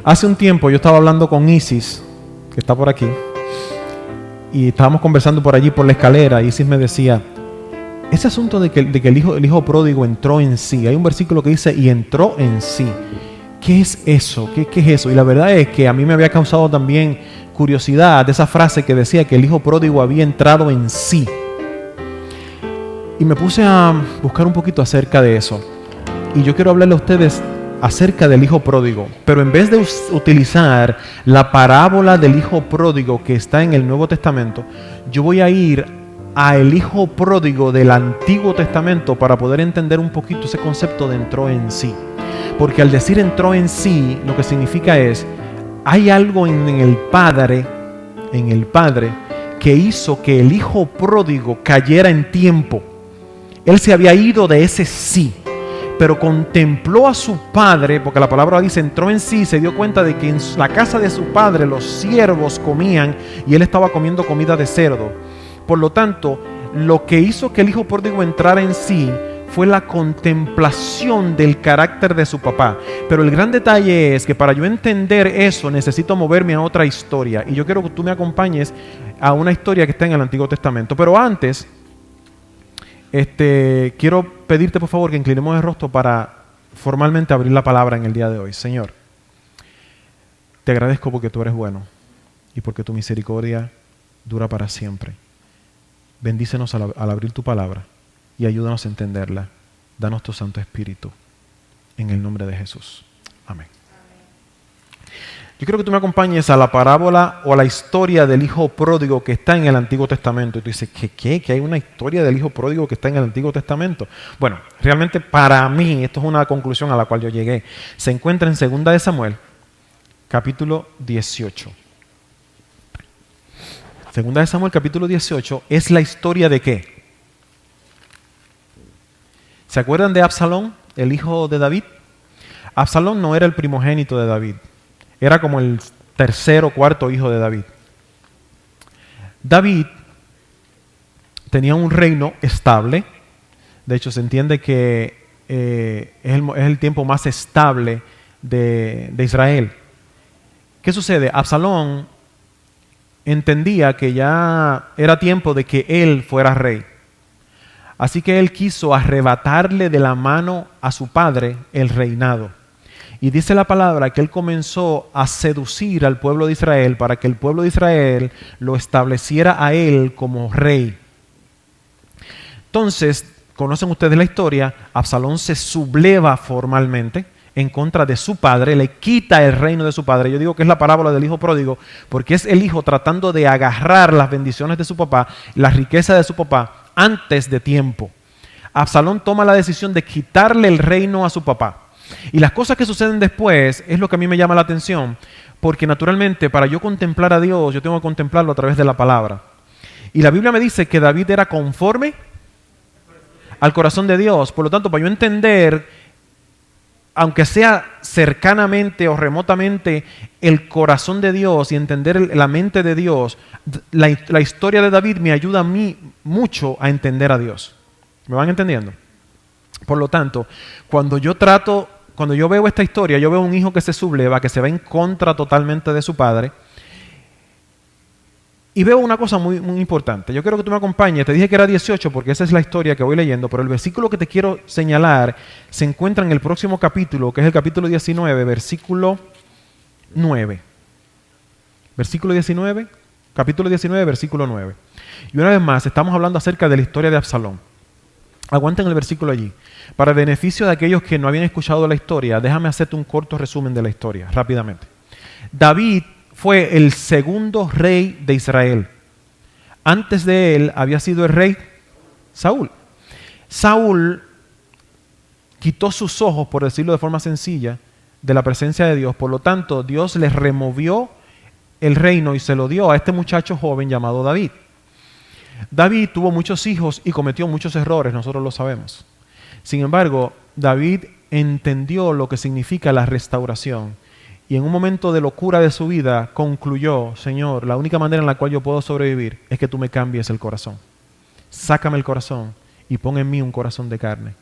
Hace un tiempo yo estaba hablando con Isis, que está por aquí, y estábamos conversando por allí por la escalera, y Isis me decía, ese asunto de que el hijo pródigo entró en sí, hay un versículo que dice, y entró en sí. ¿Qué es eso? ¿Qué es eso? Y la verdad es que a mí me había causado también curiosidad de esa frase que decía que el hijo pródigo había entrado en sí. Y me puse a buscar un poquito acerca de eso. Y yo quiero hablarle a ustedes acerca del hijo pródigo, pero en vez de utilizar la parábola del hijo pródigo que está en el Nuevo Testamento, yo voy a ir al hijo pródigo del Antiguo Testamento para poder entender un poquito ese concepto de entró en sí. Porque al decir entró en sí, lo que significa es, hay algo en el Padre, que hizo que el hijo pródigo cayera en tiempo. Él se había ido de ese sí, pero contempló a su padre, porque la palabra dice entró en sí, se dio cuenta de que en la casa de su padre los siervos comían y él estaba comiendo comida de cerdo. Por lo tanto, lo que hizo que el hijo pródigo entrara en sí fue la contemplación del carácter de su papá. Pero el gran detalle es que para yo entender eso necesito moverme a otra historia, y yo quiero que tú me acompañes a una historia que está en el Antiguo Testamento. Pero antes, quiero pedirte por favor que inclinemos el rostro para formalmente abrir la palabra en el día de hoy. Señor, te agradezco porque tú eres bueno y porque tu misericordia dura para siempre. Bendícenos al abrir tu palabra y ayúdanos a entenderla. Danos tu Santo Espíritu en el nombre de Jesús. Amén. Yo quiero que tú me acompañes a la parábola o a la historia del hijo pródigo que está en el Antiguo Testamento. Y tú dices, ¿qué? ¿Que hay una historia del hijo pródigo que está en el Antiguo Testamento? Bueno, realmente para mí, esto es una conclusión a la cual yo llegué. Se encuentra en 2 de Samuel, capítulo 18. 2 de Samuel, capítulo 18, es la historia de ¿qué? ¿Se acuerdan de Absalón, el hijo de David? Absalón no era el primogénito de David. Era como el tercer o cuarto hijo de David. David tenía un reino estable. De hecho, se entiende que es el tiempo más estable de Israel. ¿Qué sucede? Absalón entendía que ya era tiempo de que él fuera rey. Así que él quiso arrebatarle de la mano a su padre el reinado. Y dice la palabra que él comenzó a seducir al pueblo de Israel para que el pueblo de Israel lo estableciera a él como rey. Entonces, conocen ustedes la historia, Absalón se subleva formalmente en contra de su padre, le quita el reino de su padre. Yo digo que es la parábola del hijo pródigo porque es el hijo tratando de agarrar las bendiciones de su papá, la riqueza de su papá antes de tiempo. Absalón toma la decisión de quitarle el reino a su papá. Y las cosas que suceden después es lo que a mí me llama la atención, porque naturalmente para yo contemplar a Dios, yo tengo que contemplarlo a través de la palabra. Y la Biblia me dice que David era conforme al corazón de Dios. Por lo tanto, para yo entender, aunque sea cercanamente o remotamente, el corazón de Dios y entender la mente de Dios, la historia de David me ayuda a mí mucho a entender a Dios. ¿Me van entendiendo? Por lo tanto, cuando yo veo esta historia, yo veo un hijo que se subleva, que se va en contra totalmente de su padre. Y veo una cosa muy, muy importante. Yo quiero que tú me acompañes. Te dije que era 18 porque esa es la historia que voy leyendo, pero el versículo que te quiero señalar se encuentra en el próximo capítulo, que es el capítulo 19, versículo 9. Versículo 19, capítulo 19, versículo 9. Y una vez más, estamos hablando acerca de la historia de Absalón. Aguanten el versículo allí. Para beneficio de aquellos que no habían escuchado la historia, déjame hacerte un corto resumen de la historia, rápidamente. David fue el segundo rey de Israel. Antes de él había sido el rey Saúl. Saúl quitó sus ojos, por decirlo de forma sencilla, de la presencia de Dios. Por lo tanto, Dios les removió el reino y se lo dio a este muchacho joven llamado David. David tuvo muchos hijos y cometió muchos errores, nosotros lo sabemos. Sin embargo, David entendió lo que significa la restauración y en un momento de locura de su vida concluyó, Señor, la única manera en la cual yo puedo sobrevivir es que tú me cambies el corazón. Sácame el corazón y pon en mí un corazón de carne.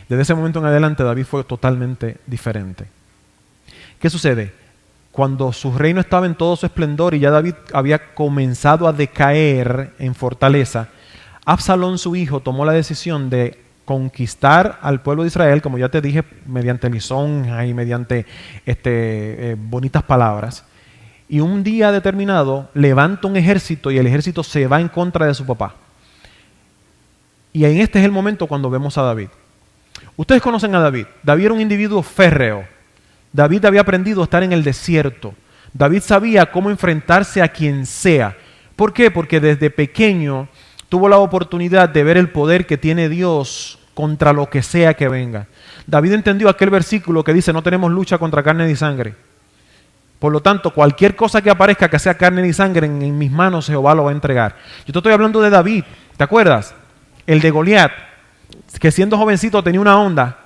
Desde ese momento en adelante David fue totalmente diferente. ¿Qué sucede? Cuando su reino estaba en todo su esplendor y ya David había comenzado a decaer en fortaleza, Absalón, su hijo, tomó la decisión de conquistar al pueblo de Israel, como ya te dije, mediante lisonja y mediante bonitas palabras. Y un día determinado levanta un ejército y el ejército se va en contra de su papá. Y en este es el momento cuando vemos a David. Ustedes conocen a David. David era un individuo férreo. David había aprendido a estar en el desierto. David sabía cómo enfrentarse a quien sea. ¿Por qué? Porque desde pequeño tuvo la oportunidad de ver el poder que tiene Dios contra lo que sea que venga. David entendió aquel versículo que dice: no tenemos lucha contra carne ni sangre. Por lo tanto, cualquier cosa que aparezca que sea carne ni sangre, en mis manos Jehová lo va a entregar. Yo te estoy hablando de David, ¿te acuerdas? El de Goliat, que siendo jovencito tenía una Honda.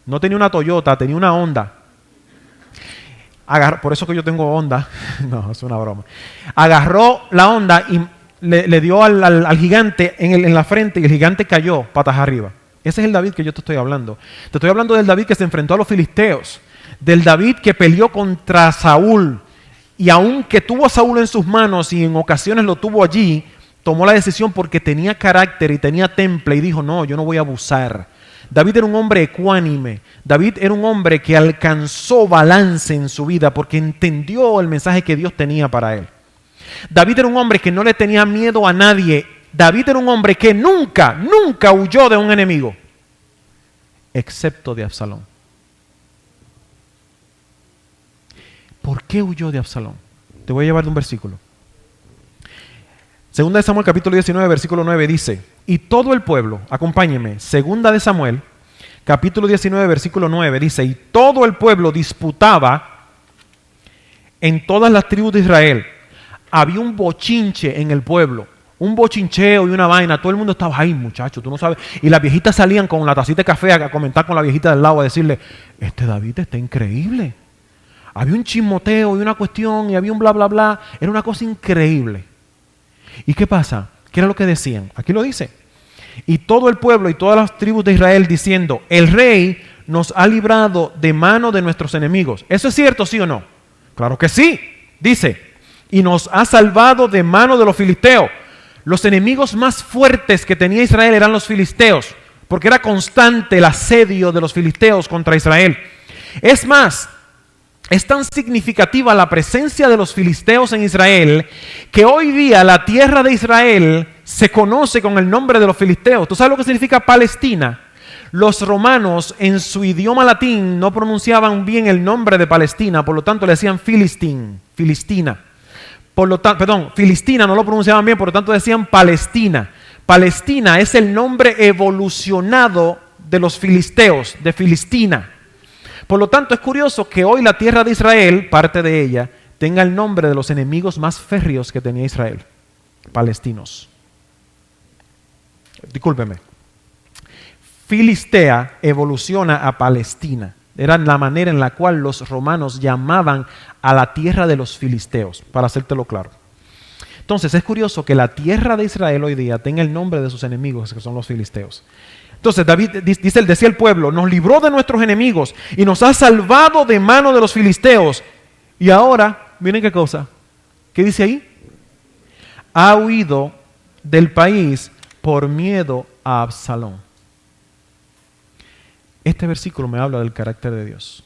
No tenía una Toyota, tenía una Honda. Por eso que yo tengo Honda. No, es una broma. Agarró la Honda y le dio al gigante en la frente y el gigante cayó patas arriba. Ese es el David que yo te estoy hablando. Te estoy hablando del David que se enfrentó a los filisteos. Del David que peleó contra Saúl. Y aunque tuvo a Saúl en sus manos y en ocasiones lo tuvo allí, tomó la decisión porque tenía carácter y tenía temple y dijo: no, yo no voy a abusar. David era un hombre ecuánime. David era un hombre que alcanzó balance en su vida porque entendió el mensaje que Dios tenía para él. David era un hombre que no le tenía miedo a nadie. David era un hombre que nunca huyó de un enemigo, excepto de Absalón. ¿Por qué huyó de Absalón? Te voy a llevar de un versículo. Segunda de Samuel capítulo 19, versículo 9 dice: y todo el pueblo, acompáñenme, Segunda de Samuel capítulo 19, versículo 9 dice: y todo el pueblo disputaba en todas las tribus de Israel. Había un bochinche en el pueblo, un bochincheo y una vaina. Todo el mundo estaba ahí, muchachos, tú no sabes. Y las viejitas salían con la tacita de café a comentar con la viejita del lado, a decirle: David está increíble. Había un chismoteo y una cuestión y había un bla, bla, bla. Era una cosa increíble. ¿Y qué pasa? ¿Qué era lo que decían? Aquí lo dice: y todo el pueblo y todas las tribus de Israel diciendo: el rey nos ha librado de mano de nuestros enemigos. ¿Eso es cierto, sí o no? Claro que sí. Dice: y nos ha salvado de mano de los filisteos. Los enemigos más fuertes que tenía Israel eran los filisteos, porque era constante el asedio de los filisteos contra Israel. Es más, es tan significativa la presencia de los filisteos en Israel que hoy día la tierra de Israel se conoce con el nombre de los filisteos. ¿Tú sabes lo que significa Palestina? Los romanos en su idioma latín no pronunciaban bien el nombre de Palestina, por lo tanto le decían Filistina. Filistina no lo pronunciaban bien, por lo tanto decían Palestina. Palestina es el nombre evolucionado de los filisteos, de Filistina. Por lo tanto, es curioso que hoy la tierra de Israel, parte de ella, tenga el nombre de los enemigos más férreos que tenía Israel: palestinos. Discúlpeme. Filistea evoluciona a Palestina. Era la manera en la cual los romanos llamaban a la tierra de los filisteos, para hacértelo claro. Entonces, es curioso que la tierra de Israel hoy día tenga el nombre de sus enemigos, que son los filisteos. Entonces David decía el pueblo: nos libró de nuestros enemigos y nos ha salvado de mano de los filisteos. Y ahora, miren qué cosa, ¿qué dice ahí? Ha huido del país por miedo a Absalón. Este versículo me habla del carácter de Dios.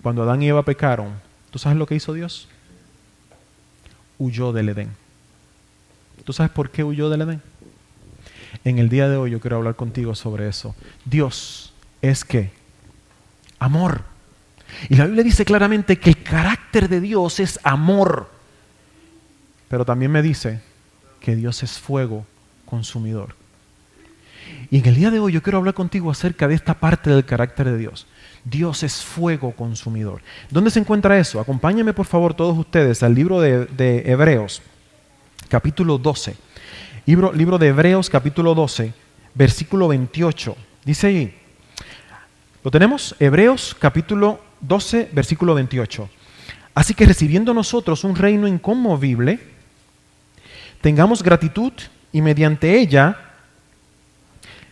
Cuando Adán y Eva pecaron, ¿tú sabes lo que hizo Dios? Huyó del Edén. ¿Tú sabes por qué huyó del Edén? En el día de hoy yo quiero hablar contigo sobre eso. Dios es ¿qué? Amor. Y la Biblia dice claramente que el carácter de Dios es amor. Pero también me dice que Dios es fuego consumidor. Y en el día de hoy yo quiero hablar contigo acerca de esta parte del carácter de Dios. Dios es fuego consumidor. ¿Dónde se encuentra eso? Acompáñenme por favor todos ustedes al libro de Hebreos, capítulo 12. Libro de Hebreos, capítulo 12, versículo 28. Dice ahí, ¿lo tenemos? Hebreos, capítulo 12, versículo 28. Así que recibiendo nosotros un reino inconmovible, tengamos gratitud y mediante ella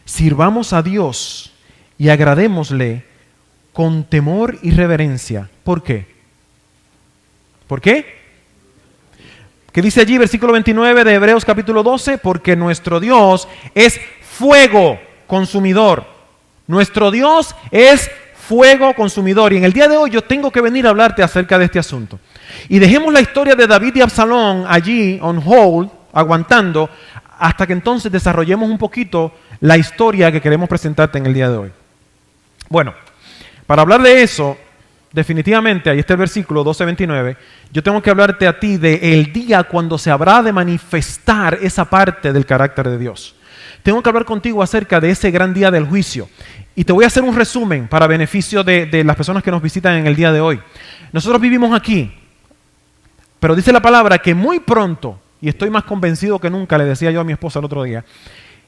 sirvamos a Dios y agradémosle con temor y reverencia. ¿Por qué? ¿Por qué? ¿Qué dice allí, versículo 29 de Hebreos capítulo 12? Porque nuestro Dios es fuego consumidor. Nuestro Dios es fuego consumidor. Y en el día de hoy yo tengo que venir a hablarte acerca de este asunto. Y dejemos la historia de David y Absalón allí, on hold, aguantando, hasta que entonces desarrollemos un poquito la historia que queremos presentarte en el día de hoy. Bueno, para hablar de eso, definitivamente, ahí está el versículo 12:29, yo tengo que hablarte a ti del día cuando se habrá de manifestar esa parte del carácter de Dios. Tengo que hablar contigo acerca de ese gran día del juicio. Y te voy a hacer un resumen para beneficio de las personas que nos visitan en el día de hoy. Nosotros vivimos aquí, pero dice la palabra que muy pronto, y estoy más convencido que nunca, le decía yo a mi esposa el otro día,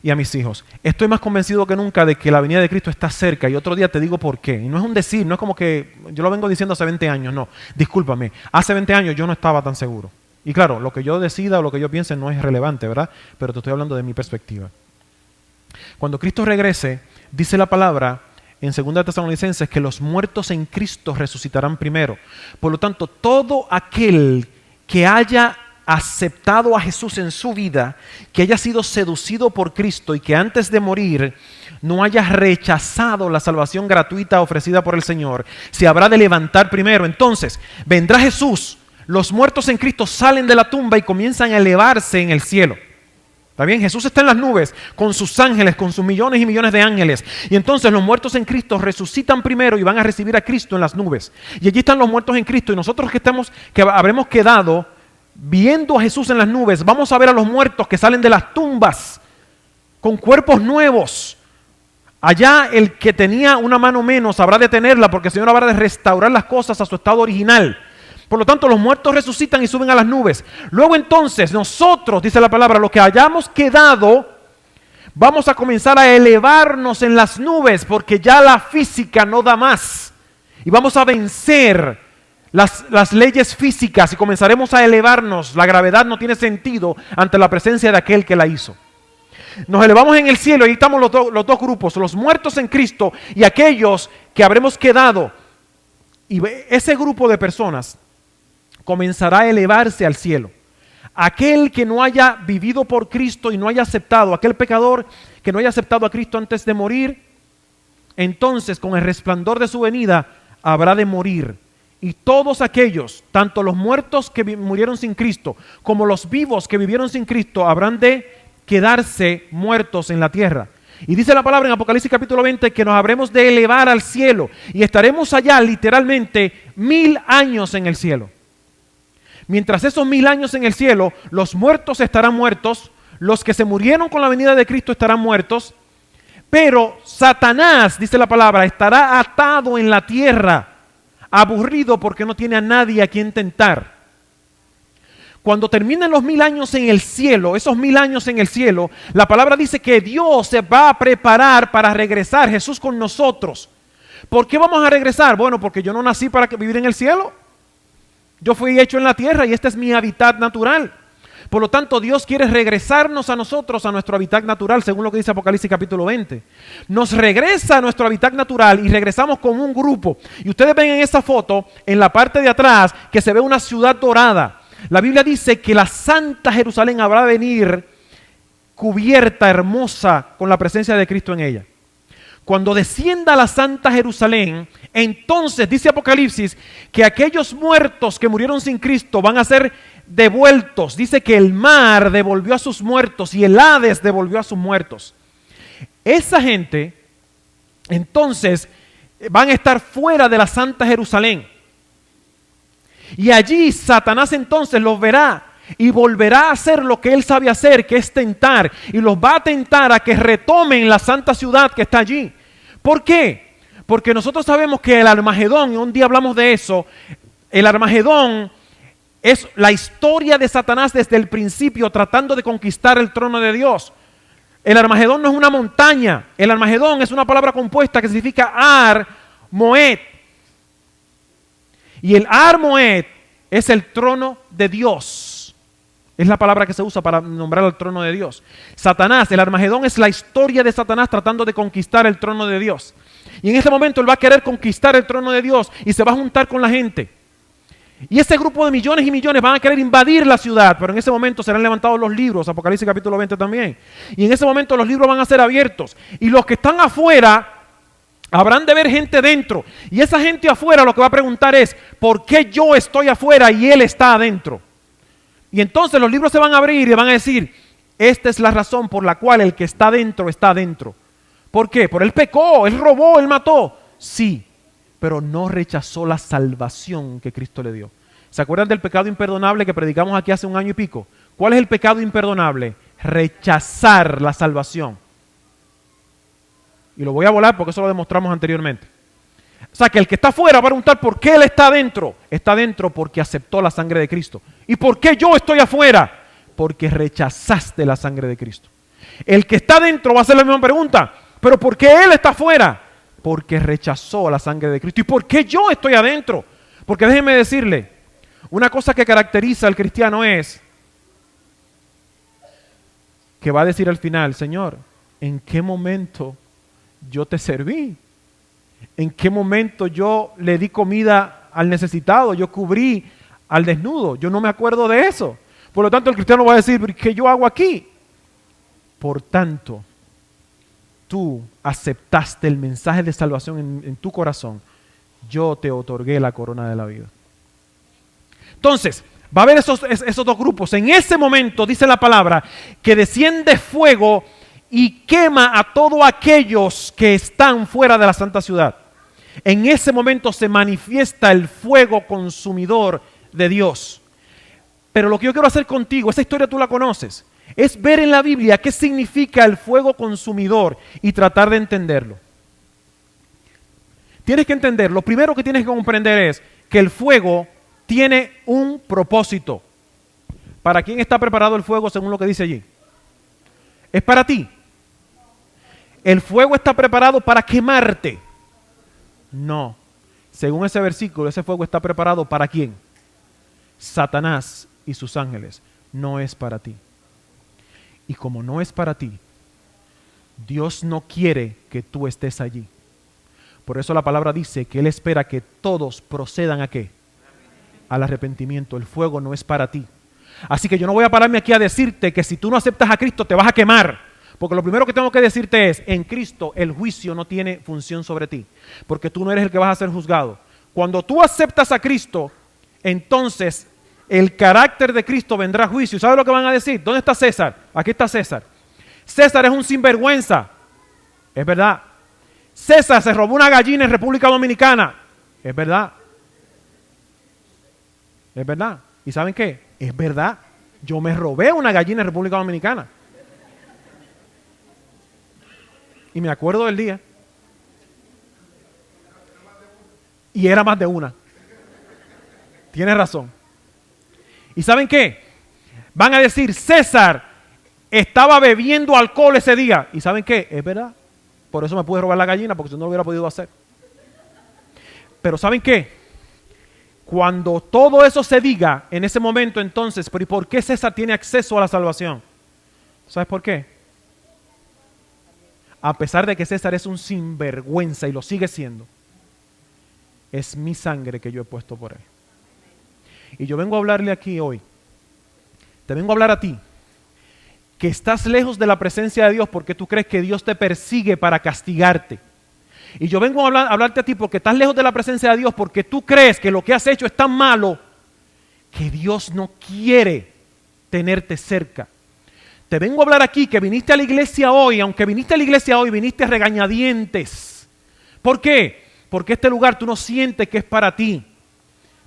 y a mis hijos, estoy más convencido que nunca de que la venida de Cristo está cerca, y otro día te digo por qué. Y no es un decir, no es como que yo lo vengo diciendo hace 20 años, no, discúlpame, hace 20 años yo no estaba tan seguro. Y claro, lo que yo decida o lo que yo piense no es relevante, ¿verdad? Pero te estoy hablando de mi perspectiva. Cuando Cristo regrese, dice la palabra en 2 Tesalonicenses que los muertos en Cristo resucitarán primero. Por lo tanto, todo aquel que haya aceptado a Jesús en su vida, que haya sido seducido por Cristo y que antes de morir no haya rechazado la salvación gratuita ofrecida por el Señor, se habrá de levantar primero. Entonces, vendrá Jesús, los muertos en Cristo salen de la tumba y comienzan a elevarse en el cielo. ¿Está bien? Jesús está en las nubes con sus ángeles, con sus millones y millones de ángeles. Y entonces los muertos en Cristo resucitan primero y van a recibir a Cristo en las nubes. Y allí están los muertos en Cristo. Y nosotros que habremos quedado viendo a Jesús en las nubes, vamos a ver a los muertos que salen de las tumbas con cuerpos nuevos. Allá el que tenía una mano menos habrá de tenerla, porque el Señor habrá de restaurar las cosas a su estado original. Por lo tanto, los muertos resucitan y suben a las nubes. Luego entonces, nosotros, dice la palabra, los que hayamos quedado, vamos a comenzar a elevarnos en las nubes, porque ya la física no da más. Y vamos a vencer las leyes físicas y comenzaremos a elevarnos. La gravedad no tiene sentido ante la presencia de aquel que la hizo. Nos elevamos en el cielo y ahí estamos los dos grupos, los muertos en Cristo y aquellos que habremos quedado. Y ese grupo de personas comenzará a elevarse al cielo. Aquel que no haya vivido por Cristo y no haya aceptado, aquel pecador que no haya aceptado a Cristo antes de morir, entonces con el resplandor de su venida habrá de morir. Y todos aquellos, tanto los muertos que murieron sin Cristo, como los vivos que vivieron sin Cristo, habrán de quedarse muertos en la tierra. Y dice la palabra en Apocalipsis capítulo 20 que nos habremos de elevar al cielo y estaremos allá literalmente 1000 años en el cielo. Mientras esos 1000 años en el cielo, los muertos estarán muertos, los que se murieron con la venida de Cristo estarán muertos, pero Satanás, dice la palabra, estará atado en la tierra, aburrido porque no tiene a nadie a quien tentar. Cuando terminen los 1000 años en el cielo, esos 1000 años en el cielo, la palabra dice que Dios se va a preparar para regresar, Jesús con nosotros. ¿Por qué vamos a regresar? Bueno, porque yo no nací para vivir en el cielo. Yo fui hecho en la tierra y este es mi hábitat natural. Por lo tanto, Dios quiere regresarnos a nosotros, a nuestro hábitat natural, según lo que dice Apocalipsis capítulo 20. Nos regresa a nuestro hábitat natural y regresamos con un grupo. Y ustedes ven en esa foto, en la parte de atrás, que se ve una ciudad dorada. La Biblia dice que la Santa Jerusalén habrá de venir cubierta, hermosa, con la presencia de Cristo en ella. Cuando descienda la Santa Jerusalén, entonces dice Apocalipsis que aquellos muertos que murieron sin Cristo van a ser devueltos. Dice que el mar devolvió a sus muertos y el Hades devolvió a sus muertos. Esa gente, entonces, van a estar fuera de la Santa Jerusalén. Y allí Satanás entonces los verá y volverá a hacer lo que él sabe hacer, que es tentar, y los va a tentar a que retomen la santa ciudad que está allí. ¿Por qué? Porque nosotros sabemos que el Armagedón, y un día hablamos de eso, el Armagedón es la historia de Satanás desde el principio tratando de conquistar el trono de Dios. El Armagedón no es una montaña, el Armagedón es una palabra compuesta que significa Ar Moed. Y el Ar Moed es el trono de Dios. Es la palabra que se usa para nombrar al trono de Dios. Satanás, el Armagedón es la historia de Satanás tratando de conquistar el trono de Dios. Y en ese momento él va a querer conquistar el trono de Dios y se va a juntar con la gente. Y ese grupo de millones y millones van a querer invadir la ciudad, pero en ese momento serán levantados los libros, Apocalipsis capítulo 20 también. Y en ese momento los libros van a ser abiertos. Y los que están afuera, habrán de ver gente dentro. Y esa gente afuera lo que va a preguntar es, ¿por qué yo estoy afuera y él está adentro? Y entonces los libros se van a abrir y van a decir, esta es la razón por la cual el que está dentro está adentro. ¿Por qué? Por él pecó, él robó, él mató. Sí, pero no rechazó la salvación que Cristo le dio. ¿Se acuerdan del pecado imperdonable que predicamos aquí hace 1 año y pico? ¿Cuál es el pecado imperdonable? Rechazar la salvación. Y lo voy a volar porque eso lo demostramos anteriormente. O sea, que el que está afuera va a preguntar por qué él está adentro. Está adentro porque aceptó la sangre de Cristo. ¿Y por qué yo estoy afuera? Porque rechazaste la sangre de Cristo. El que está adentro va a hacer la misma pregunta. ¿Pero por qué él está afuera? Porque rechazó la sangre de Cristo. ¿Y por qué yo estoy adentro? Porque déjenme decirle, una cosa que caracteriza al cristiano es que va a decir al final, Señor, ¿en qué momento yo te serví? ¿En qué momento yo le di comida al necesitado? Yo cubrí al desnudo. Yo no me acuerdo de eso. Por lo tanto, el cristiano va a decir, ¿qué yo hago aquí? Por tanto, tú aceptaste el mensaje de salvación en tu corazón. Yo te otorgué la corona de la vida. Entonces, va a haber esos dos grupos. En ese momento, dice la palabra, que desciende fuego y quema a todos aquellos que están fuera de la santa ciudad. En ese momento se manifiesta el fuego consumidor de Dios. Pero lo que yo quiero hacer contigo, esa historia tú la conoces, es ver en la Biblia qué significa el fuego consumidor y tratar de entenderlo. Tienes que entender, lo primero que tienes que comprender es que el fuego tiene un propósito. ¿Para quién está preparado el fuego según lo que dice allí? Es para ti. ¿El fuego está preparado para quemarte? No. Según ese versículo, ese fuego está preparado ¿para quién? Satanás y sus ángeles. No es para ti. Y como no es para ti, Dios no quiere que tú estés allí. Por eso la palabra dice que Él espera que todos procedan ¿a qué? Al arrepentimiento. El fuego no es para ti. Así que yo no voy a pararme aquí a decirte que si tú no aceptas a Cristo te vas a quemar. Porque lo primero que tengo que decirte es, en Cristo el juicio no tiene función sobre ti. Porque tú no eres el que vas a ser juzgado. Cuando tú aceptas a Cristo, entonces el carácter de Cristo vendrá a juicio. ¿Sabes lo que van a decir? ¿Dónde está César? Aquí está César. César es un sinvergüenza. Es verdad. César se robó una gallina en República Dominicana. Es verdad. Es verdad. ¿Y saben qué? Es verdad. Yo me robé una gallina en República Dominicana. Y me acuerdo del día. Y era más de una. Tienes razón. ¿Y saben qué? Van a decir, César estaba bebiendo alcohol ese día. ¿Y saben qué? Es verdad. Por eso me pude robar la gallina, porque si no lo hubiera podido hacer. Pero ¿saben qué? Cuando todo eso se diga, en ese momento entonces, ¿pero y por qué César tiene acceso a la salvación? ¿Sabes por qué? A pesar de que César es un sinvergüenza y lo sigue siendo, es mi sangre que yo he puesto por él. Y yo vengo a hablarle aquí hoy, te vengo a hablar a ti, que estás lejos de la presencia de Dios porque tú crees que Dios te persigue para castigarte. Y yo vengo a hablarte a ti porque estás lejos de la presencia de Dios porque tú crees que lo que has hecho es tan malo que Dios no quiere tenerte cerca. Te vengo a hablar aquí que viniste a la iglesia hoy, aunque viniste a la iglesia hoy, viniste a regañadientes. ¿Por qué? Porque este lugar tú no sientes que es para ti.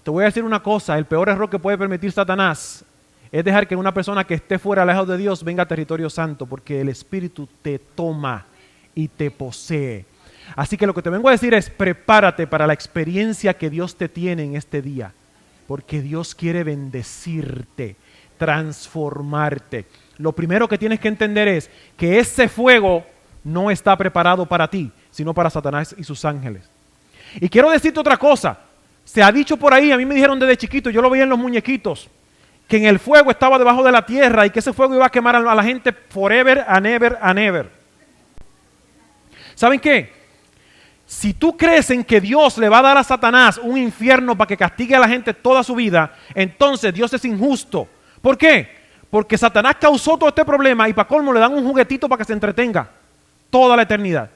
Te voy a decir una cosa, el peor error que puede permitir Satanás es dejar que una persona que esté fuera, lejos de Dios, venga a territorio santo, porque el Espíritu te toma y te posee. Así que lo que te vengo a decir es, prepárate para la experiencia que Dios te tiene en este día, porque Dios quiere bendecirte, transformarte. Lo primero que tienes que entender es que ese fuego no está preparado para ti, sino para Satanás y sus ángeles. Y quiero decirte otra cosa, se ha dicho por ahí, a mí me dijeron desde chiquito, yo lo veía en los muñequitos, que en el fuego estaba debajo de la tierra y que ese fuego iba a quemar a la gente forever and ever and ever. ¿Saben qué? Si tú crees en que Dios le va a dar a Satanás un infierno para que castigue a la gente toda su vida, entonces Dios es injusto. ¿Por qué? Porque Satanás causó todo este problema y para colmo le dan un juguetito para que se entretenga toda la eternidad.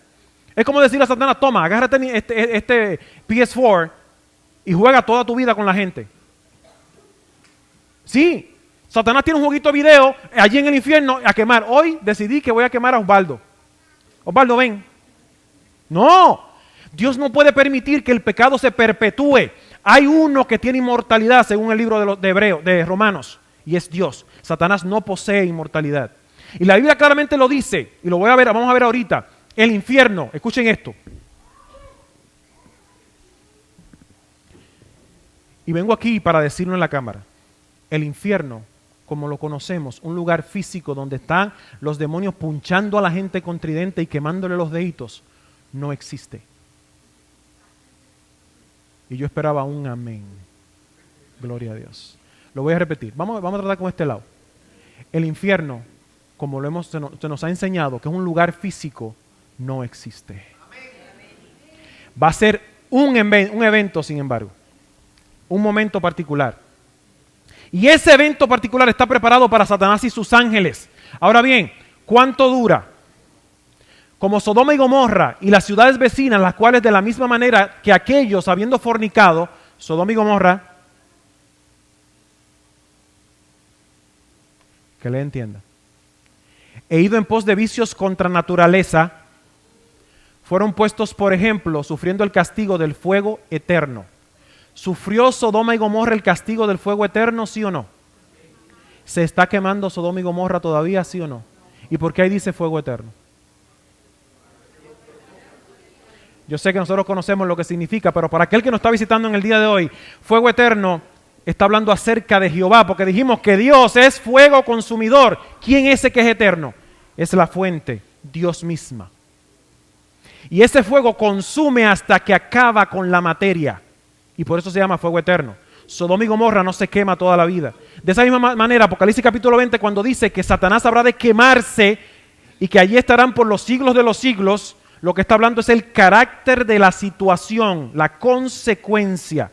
Es como decirle a Satanás, toma, agárrate este PS4 y juega toda tu vida con la gente. Sí, Satanás tiene un jueguito de video allí en el infierno a quemar. Hoy decidí que voy a quemar a Osvaldo. Osvaldo, ven. No, Dios no puede permitir que el pecado se perpetúe. Hay uno que tiene inmortalidad según el libro de Romanos y es Dios. Satanás no posee inmortalidad. Y la Biblia claramente lo dice y lo vamos a ver ahorita. El infierno, escuchen esto. Y vengo aquí para decirlo en la cámara. El infierno, como lo conocemos, un lugar físico donde están los demonios punchando a la gente con tridente y quemándole los deditos, no existe. Y yo esperaba un amén. Gloria a Dios. Lo voy a repetir. Vamos a tratar con este lado. El infierno, como se nos ha enseñado, que es un lugar físico, no existe. Va a ser un evento, sin embargo. Un momento particular. Y ese evento particular está preparado para Satanás y sus ángeles. Ahora bien, ¿cuánto dura? Como Sodoma y Gomorra y las ciudades vecinas, las cuales de la misma manera que aquellos habiendo fornicado, Sodoma y Gomorra, que le entienda, he ido en pos de vicios contra naturaleza, fueron puestos por ejemplo, sufriendo el castigo del fuego eterno. ¿Sufrió Sodoma y Gomorra el castigo del fuego eterno, sí o no? ¿Se está quemando Sodoma y Gomorra todavía, sí o no? ¿Y por qué ahí dice fuego eterno? Yo sé que nosotros conocemos lo que significa, pero para aquel que nos está visitando en el día de hoy, fuego eterno está hablando acerca de Jehová, porque dijimos que Dios es fuego consumidor. ¿Quién es ese que es eterno? Es la fuente, Dios misma. Y ese fuego consume hasta que acaba con la materia. Y por eso se llama fuego eterno. Sodoma y Gomorra no se quema toda la vida. De esa misma manera, Apocalipsis capítulo 20, cuando dice que Satanás habrá de quemarse y que allí estarán por los siglos de los siglos, lo que está hablando es el carácter de la situación, la consecuencia.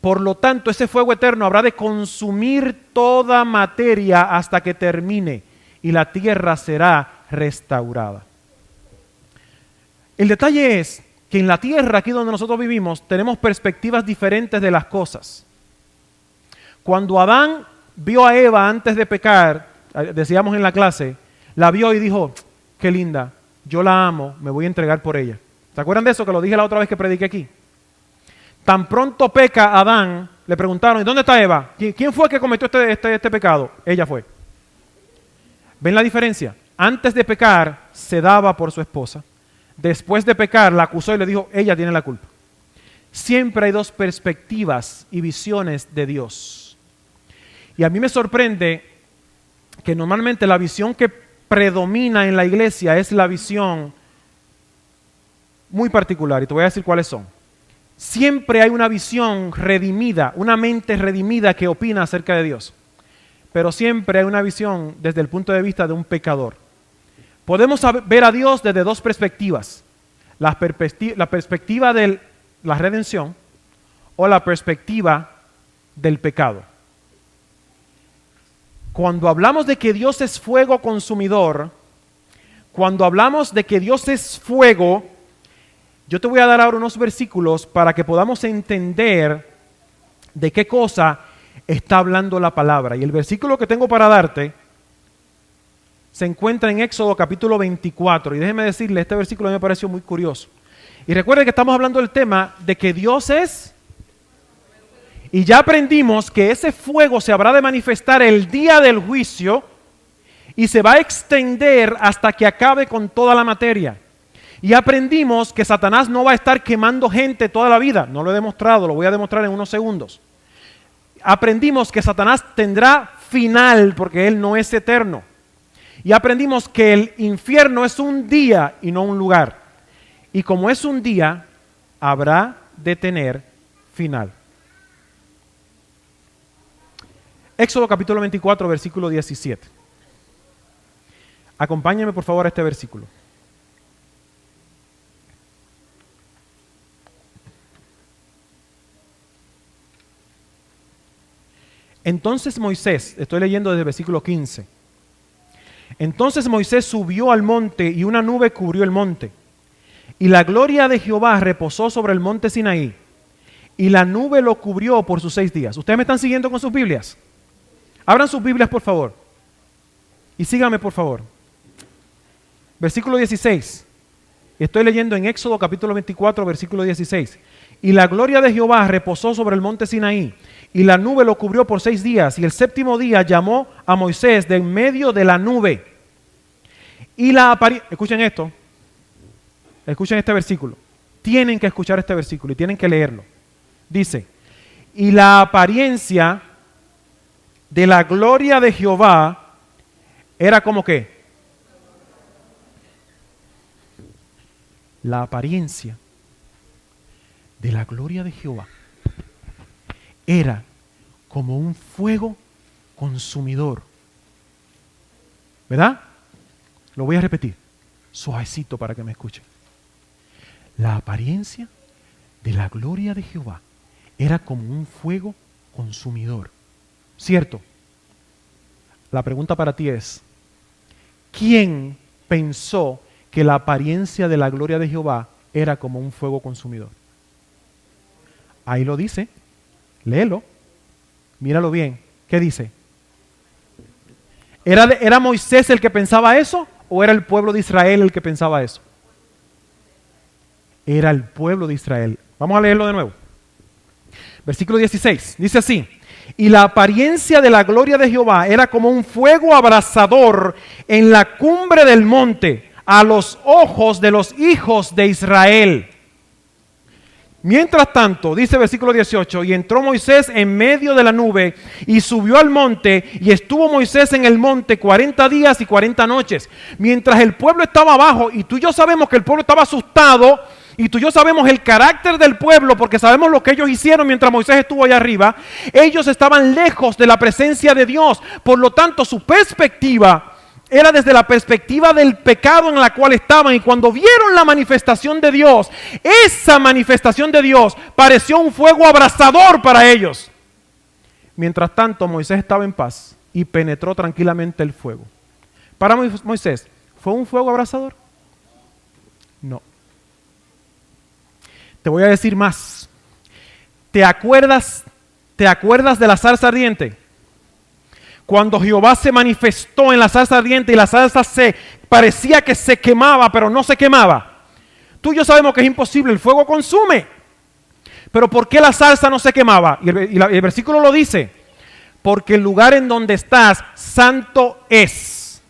Por lo tanto, ese fuego eterno habrá de consumir toda materia hasta que termine y la tierra será restaurada. El detalle es que en la tierra, aquí donde nosotros vivimos, tenemos perspectivas diferentes de las cosas. Cuando Adán vio a Eva antes de pecar, decíamos en la clase, la vio y dijo, qué linda, yo la amo, me voy a entregar por ella. ¿Se acuerdan de eso que lo dije la otra vez que prediqué aquí? Tan pronto peca Adán, le preguntaron, ¿y dónde está Eva? ¿Quién fue el que cometió este pecado? Ella fue. ¿Ven la diferencia? Antes de pecar, se daba por su esposa. Después de pecar, la acusó y le dijo, ella tiene la culpa. Siempre hay dos perspectivas y visiones de Dios. Y a mí me sorprende que normalmente la visión que predomina en la iglesia es la visión muy particular. Y te voy a decir cuáles son. Siempre hay una visión redimida, una mente redimida que opina acerca de Dios. Pero siempre hay una visión desde el punto de vista de un pecador. Podemos ver a Dios desde dos perspectivas. La perspectiva de la redención o la perspectiva del pecado. Cuando hablamos de que Dios es fuego consumidor, cuando hablamos de que Dios es fuego, yo te voy a dar ahora unos versículos para que podamos entender de qué cosa está hablando la palabra. Y el versículo que tengo para darte se encuentra en Éxodo capítulo 24. Y déjeme decirle, este versículo me pareció muy curioso. Y recuerden que estamos hablando del tema de que Dios es... Y ya aprendimos que ese fuego se habrá de manifestar el día del juicio y se va a extender hasta que acabe con toda la materia. Y aprendimos que Satanás no va a estar quemando gente toda la vida. No lo he demostrado, lo voy a demostrar en unos segundos. Aprendimos que Satanás tendrá final porque él no es eterno. Y aprendimos que el infierno es un día y no un lugar. Y como es un día, habrá de tener final. Éxodo capítulo 24, versículo 17. Acompáñenme por favor a este versículo. Entonces Moisés, estoy leyendo desde el versículo 15. Entonces Moisés subió al monte y una nube cubrió el monte. Y la gloria de Jehová reposó sobre el monte Sinaí. Y la nube lo cubrió por sus 6 días. ¿Ustedes me están siguiendo con sus Biblias? Abran sus Biblias, por favor. Y síganme, por favor. Versículo 16. Estoy leyendo en Éxodo capítulo 24, versículo 16. Y la gloria de Jehová reposó sobre el monte Sinaí. Y la nube lo cubrió por 6 días. Y el 7º día llamó a Moisés de en medio de la nube. Y la apariencia... Escuchen esto. Escuchen este versículo. Tienen que escuchar este versículo y tienen que leerlo. Dice, y la apariencia de la gloria de Jehová era como que la apariencia de la gloria de Jehová era como un fuego consumidor. ¿Verdad? Lo voy a repetir, suavecito para que me escuchen. La apariencia de la gloria de Jehová era como un fuego consumidor. ¿Cierto? La pregunta para ti es, ¿quién pensó que la apariencia de la gloria de Jehová era como un fuego consumidor? Ahí lo dice. Léelo. Míralo bien. ¿Qué dice? ¿Era Moisés el que pensaba eso o era el pueblo de Israel el que pensaba eso? Era el pueblo de Israel. Vamos a leerlo de nuevo. Versículo 16. Dice así. Y la apariencia de la gloria de Jehová era como un fuego abrasador en la cumbre del monte a los ojos de los hijos de Israel. Mientras tanto, dice versículo 18, y entró Moisés en medio de la nube y subió al monte y estuvo Moisés en el monte 40 días y 40 noches. Mientras el pueblo estaba abajo, y tú y yo sabemos que el pueblo estaba asustado, y tú y yo sabemos el carácter del pueblo porque sabemos lo que ellos hicieron mientras Moisés estuvo allá arriba. Ellos estaban lejos de la presencia de Dios, por lo tanto su perspectiva era desde la perspectiva del pecado en la cual estaban, y cuando vieron la manifestación de Dios, esa manifestación de Dios pareció un fuego abrasador para ellos. Mientras tanto, Moisés estaba en paz y penetró tranquilamente el fuego. Para Moisés, ¿fue un fuego abrasador? No. Te voy a decir más. ¿Te acuerdas de la zarza ardiente? Cuando Jehová se manifestó en la zarza ardiente y la zarza parecía que se quemaba, pero no se quemaba. Tú y yo sabemos que es imposible, el fuego consume. Pero ¿por qué la zarza no se quemaba? Y el versículo lo dice. Porque el lugar en donde estás, santo es.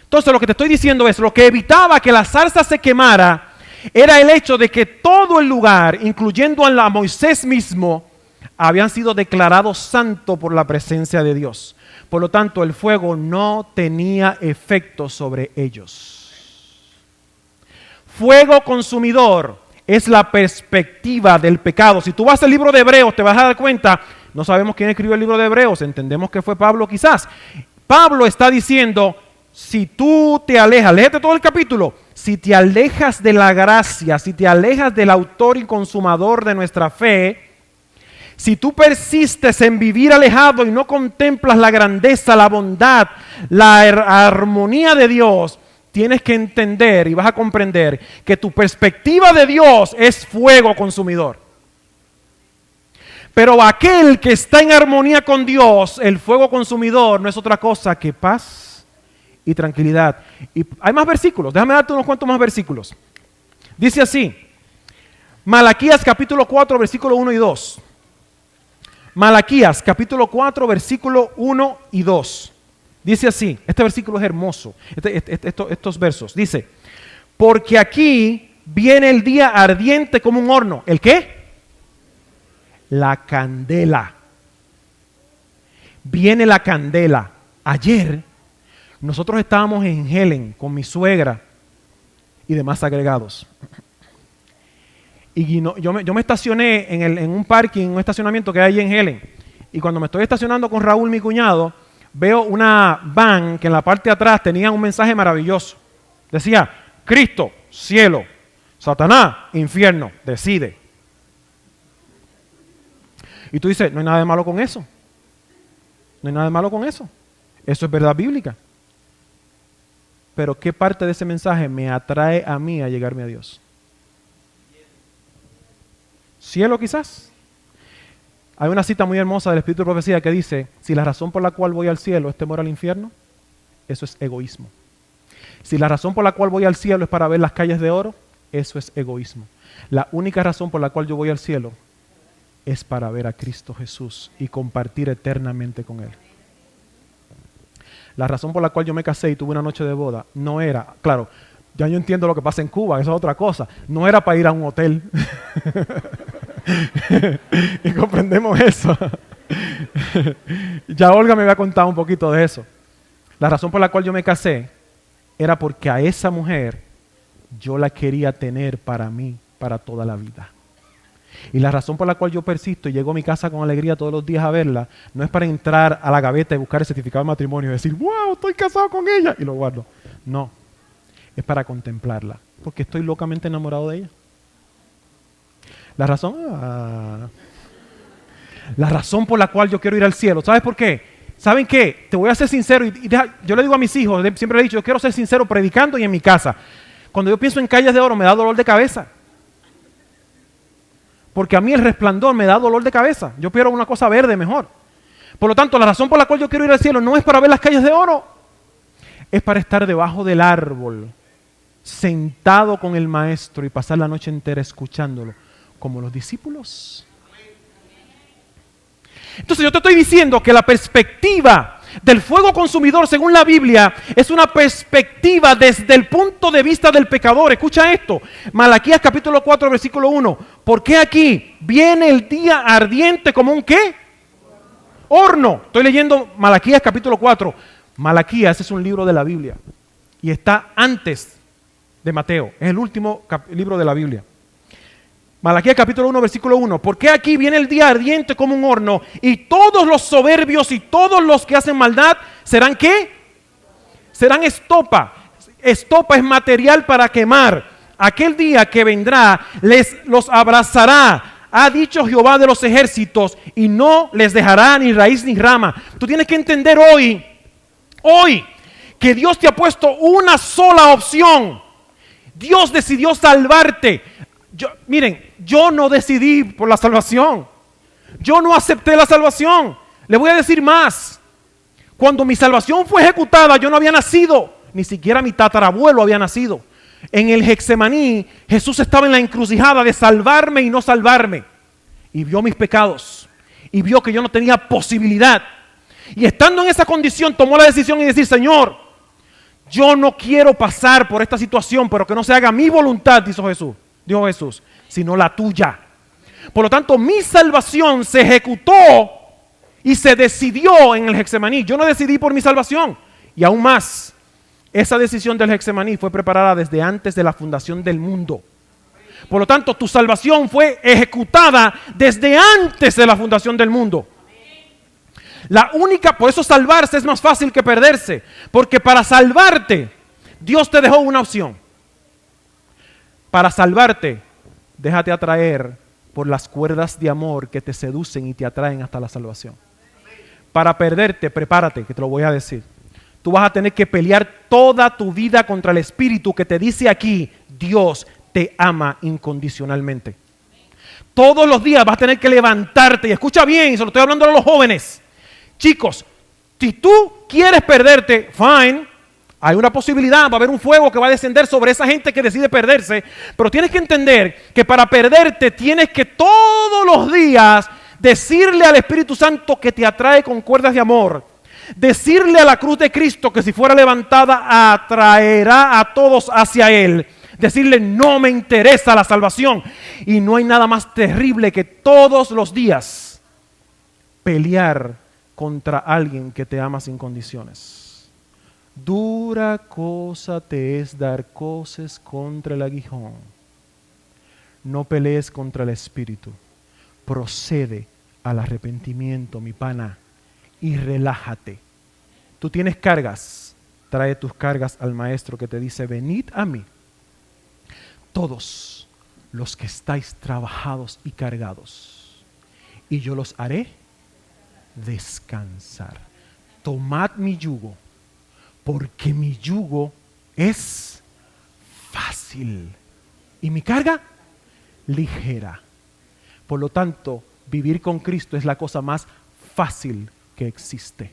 Entonces lo que te estoy diciendo es, lo que evitaba que la zarza se quemara era el hecho de que todo el lugar, incluyendo a Moisés mismo, habían sido declarados santos por la presencia de Dios. Por lo tanto, el fuego no tenía efecto sobre ellos. Fuego consumidor es la perspectiva del pecado. Si tú vas al libro de Hebreos, te vas a dar cuenta, no sabemos quién escribió el libro de Hebreos, entendemos que fue Pablo quizás. Pablo está diciendo, si tú te alejas, léete todo el capítulo, si te alejas de la gracia, si te alejas del autor y consumador de nuestra fe, si tú persistes en vivir alejado y no contemplas la grandeza, la bondad, la armonía de Dios, tienes que entender y vas a comprender que tu perspectiva de Dios es fuego consumidor. Pero aquel que está en armonía con Dios, el fuego consumidor, no es otra cosa que paz y tranquilidad. Y hay más versículos, déjame darte unos cuantos más versículos. Dice así, Malaquías capítulo 4, versículo 1 y 2. Malaquías capítulo 4, versículo 1 y 2. Dice así, este versículo es hermoso, estos versos. Dice, porque aquí viene el día ardiente como un horno. ¿El qué? La candela. Viene la candela. Ayer nosotros estábamos en Helen con mi suegra y demás agregados. Y yo me estacioné en un parking, en un estacionamiento que hay en Helen. y cuando me estoy estacionando con Raúl, mi cuñado, veo una van que en la parte de atrás tenía un mensaje maravilloso. Decía, Cristo, cielo, Satanás, infierno, decide. Y tú dices, no hay nada de malo con eso. No hay nada de malo con eso. Eso es verdad bíblica. Pero ¿qué parte de ese mensaje me atrae a mí a llegarme a Dios? Cielo quizás. Hay una cita muy hermosa del Espíritu de Profecía que dice, si la razón por la cual voy al cielo es temor al infierno, eso es egoísmo. Si la razón por la cual voy al cielo es para ver las calles de oro, eso es egoísmo. La única razón por la cual yo voy al cielo es para ver a Cristo Jesús y compartir eternamente con Él. La razón por la cual yo me casé y tuve una noche de boda no era, claro, ya yo entiendo lo que pasa en Cuba, eso es otra cosa, no era para ir a un hotel. Y comprendemos eso. Ya Olga me había contado un poquito de eso. La razón por la cual yo me casé era porque a esa mujer yo la quería tener para mí, para toda la vida. Y la razón por la cual yo persisto y llego a mi casa con alegría todos los días a verla, no es para entrar a la gaveta y buscar el certificado de matrimonio y decir, wow, estoy casado con ella, y lo guardo. No, es para contemplarla, porque estoy locamente enamorado de ella. La razón por la cual yo quiero ir al cielo, ¿sabes por qué? ¿Saben qué? Te voy a ser sincero, yo le digo a mis hijos, siempre le he dicho, yo quiero ser sincero predicando y en mi casa. Cuando yo pienso en calles de oro me da dolor de cabeza. Porque a mí el resplandor me da dolor de cabeza. Yo quiero una cosa verde mejor. Por lo tanto, la razón por la cual yo quiero ir al cielo no es para ver las calles de oro. Es para estar debajo del árbol, sentado con el maestro y pasar la noche entera escuchándolo, como los discípulos. Entonces yo te estoy diciendo que la perspectiva del fuego consumidor, según la Biblia, es una perspectiva desde el punto de vista del pecador. Escucha esto, Malaquías capítulo 4, versículo 1. ¿Por qué aquí viene el día ardiente como un qué? Horno. Estoy leyendo Malaquías capítulo 4. Malaquías es un libro de la Biblia y está antes de Mateo. Es el último libro de la Biblia. Malaquías capítulo 1, versículo 1. ¿Por qué aquí viene el día ardiente como un horno y todos los soberbios y todos los que hacen maldad serán qué? Serán estopa. Estopa es material para quemar. Aquel día que vendrá los abrazará, ha dicho Jehová de los ejércitos, y no les dejará ni raíz ni rama. Tú tienes que entender hoy, que Dios te ha puesto una sola opción. Dios decidió salvarte. Miren, yo no decidí por la salvación. Yo no acepté la salvación. Le voy a decir más. Cuando mi salvación fue ejecutada, yo no había nacido. Ni siquiera mi tatarabuelo había nacido. En el Getsemaní, Jesús estaba en la encrucijada de salvarme y no salvarme. Y vio mis pecados. Y vio que yo no tenía posibilidad. Y estando en esa condición, tomó la decisión y decir, Señor, yo no quiero pasar por esta situación, pero que no se haga mi voluntad, dijo Jesús, sino la tuya. Por lo tanto, mi salvación se ejecutó y se decidió en el Getsemaní. Yo no decidí por mi salvación. Y aún más, esa decisión del Getsemaní fue preparada desde antes de la fundación del mundo. Por lo tanto, tu salvación fue ejecutada desde antes de la fundación del mundo. Por eso salvarse es más fácil que perderse. Porque para salvarte, Dios te dejó una opción. Para salvarte, déjate atraer por las cuerdas de amor que te seducen y te atraen hasta la salvación. Para perderte, prepárate, que te lo voy a decir. Tú vas a tener que pelear toda tu vida contra el Espíritu que te dice aquí, Dios te ama incondicionalmente. Todos los días vas a tener que levantarte, y escucha bien, y se lo estoy hablando a los jóvenes. Chicos, si tú quieres perderte, fine. Hay una posibilidad, va a haber un fuego que va a descender sobre esa gente que decide perderse, pero tienes que entender que para perderte tienes que todos los días decirle al Espíritu Santo que te atrae con cuerdas de amor, decirle a la cruz de Cristo que si fuera levantada atraerá a todos hacia Él, decirle no me interesa la salvación, y no hay nada más terrible que todos los días pelear contra alguien que te ama sin condiciones. Dura cosa te es dar coces contra el aguijón. No pelees contra el Espíritu. Procede al arrepentimiento, mi pana, y relájate. Tú tienes cargas, trae tus cargas al maestro que te dice, venid a mí, todos los que estáis trabajados y cargados, y yo los haré descansar. Tomad mi yugo, porque mi yugo es fácil y mi carga ligera. Por lo tanto, vivir con Cristo es la cosa más fácil que existe.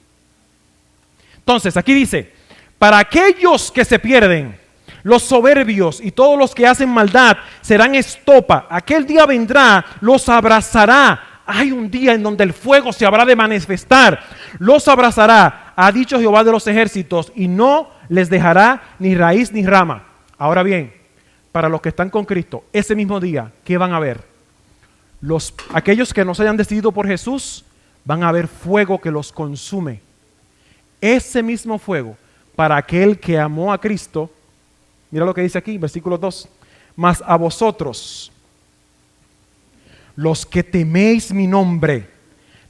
Entonces, aquí dice, para aquellos que se pierden, los soberbios y todos los que hacen maldad serán estopa. Aquel día vendrá, los abrazará. Hay un día en donde el fuego se habrá de manifestar. Los abrazará, ha dicho Jehová de los ejércitos, y no les dejará ni raíz ni rama. Ahora bien, para los que están con Cristo, ese mismo día, ¿qué van a ver? Aquellos que no se hayan decidido por Jesús, van a ver fuego que los consume. Ese mismo fuego, para aquel que amó a Cristo, mira lo que dice aquí, versículo 2. Mas a vosotros, los que teméis mi nombre,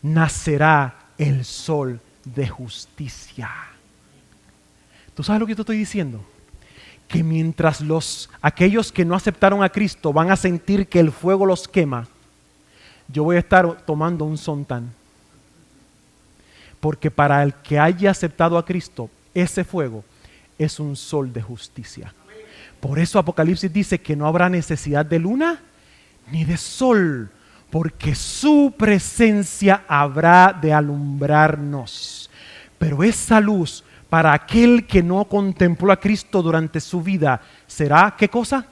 nacerá el sol de justicia. ¿Tú sabes lo que te estoy diciendo? Que mientras aquellos que no aceptaron a Cristo van a sentir que el fuego los quema, yo voy a estar tomando un sontán. Porque para el que haya aceptado a Cristo, ese fuego es un sol de justicia. Por eso Apocalipsis dice que no habrá necesidad de luna ni de sol, porque su presencia habrá de alumbrarnos. Pero esa luz, para aquel que no contempló a Cristo durante su vida, será, ¿qué cosa?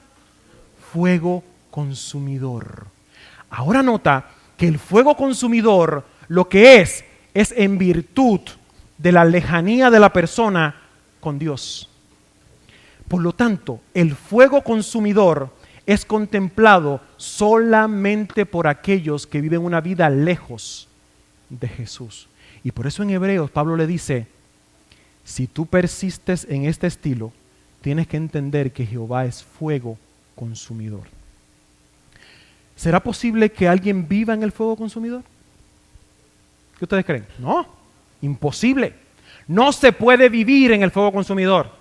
Fuego consumidor. Ahora nota que el fuego consumidor lo que es en virtud de la lejanía de la persona con Dios. Por lo tanto, el fuego consumidor es contemplado solamente por aquellos que viven una vida lejos de Jesús. Y por eso en Hebreos Pablo le dice, si tú persistes en este estilo, tienes que entender que Jehová es fuego consumidor. ¿Será posible que alguien viva en el fuego consumidor? ¿Qué ustedes creen? No, imposible. No se puede vivir en el fuego consumidor.